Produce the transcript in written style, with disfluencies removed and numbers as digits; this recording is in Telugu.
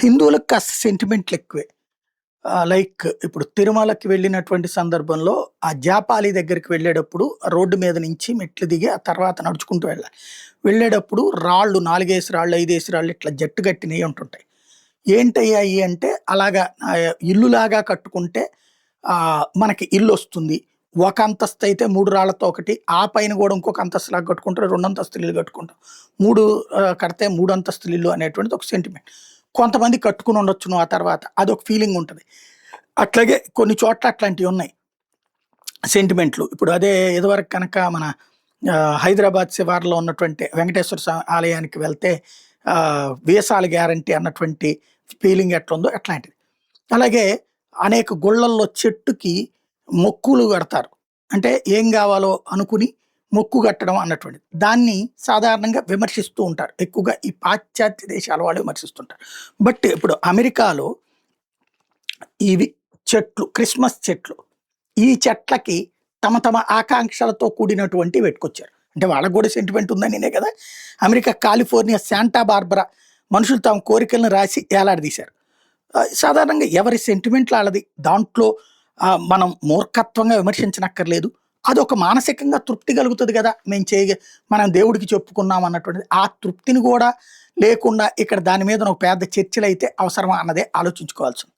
హిందువులకు కాస్త సెంటిమెంట్లు ఎక్కువే. లైక్ ఇప్పుడు తిరుమలకి వెళ్ళినటువంటి సందర్భంలో ఆ జాపాలి దగ్గరికి వెళ్ళేటప్పుడు రోడ్డు మీద నుంచి మెట్లు దిగి ఆ తర్వాత నడుచుకుంటూ వెళ్ళాలి. వెళ్ళేటప్పుడు రాళ్ళు 4 రాళ్ళు, 5 రాళ్ళు ఇట్లా జట్టు కట్టినయి ఉంటుంటాయి. ఏంటయ్యా అయి అంటే అలాగా ఇల్లులాగా కట్టుకుంటే మనకి ఇల్లొస్తుంది. ఒక అంతస్తు అయితే 3 రాళ్ళతో ఒకటి, ఆ పైన గూడా ఇంకొక అంతస్తులాగా కట్టుకుంటే 2 అంతస్తుల ఇల్లు కట్టుకుంటాం. 3 కడితే 3 అంతస్తుల ఇల్లు అనేటువంటిది ఒక సెంటిమెంట్. కొంతమంది కట్టుకొని ఉండొచ్చును ఆ తర్వాత. అదొక ఫీలింగ్ ఉంటది. అట్లాగే కొన్ని చోట్ల అట్లాంటియున్నాయి సెంటిమెంట్లు. ఇప్పుడు అదే ఇదివరకు కనుక మన హైదరాబాద్ శివారులో ఉన్నటువంటి వెంకటేశ్వర ఆలయానికి వెళ్తే వీసాల గ్యారంటీ అన్నటువంటి ఫీలింగ్ ఎట్లుందో అట్లాంటిది. అలాగే అనేక గుళ్ళల్లో చెట్టుకి మొక్కులు కడతారు. అంటే ఏం గావాలో అనుకుని మొక్కు కట్టడం అన్నటువంటిది. దాన్ని సాధారణంగా విమర్శిస్తూ ఉంటారు. ఎక్కువగా ఈ పాశ్చాత్య దేశాల వాళ్ళు విమర్శిస్తుంటారు. బట్ ఇప్పుడు అమెరికాలో ఇవి చెట్లు, క్రిస్మస్ చెట్లు. ఈ చెట్లకి తమ తమ ఆకాంక్షలతో కూడినటువంటివి పెట్టుకొచ్చారు. అంటే వాళ్ళకి గూడా సెంటిమెంట్ ఉందనినే కదా! అమెరికా కాలిఫోర్నియా శాంటా బార్బరా మనుషులు తమ కోరికలను రాసి ఏలాడదీశారు. సాధారణంగా ఎవరి సెంటిమెంట్లు ఆళ్ళది. దాంట్లో మనం మూర్ఖత్వంగా విమర్శించనక్కర్లేదు. అదొక మానసికంగా తృప్తి కలుగుతది గదా! మనం దేవుడికి చెప్పుకున్నాం అన్నటువంటిది. ఆ తృప్తిని గూడా లేకుండా ఇక్కడ దాని మీద ఒక పెద్ద చర్చలైతే అవసరమా అన్నదే ఆలోచించుకోవాల్సింది.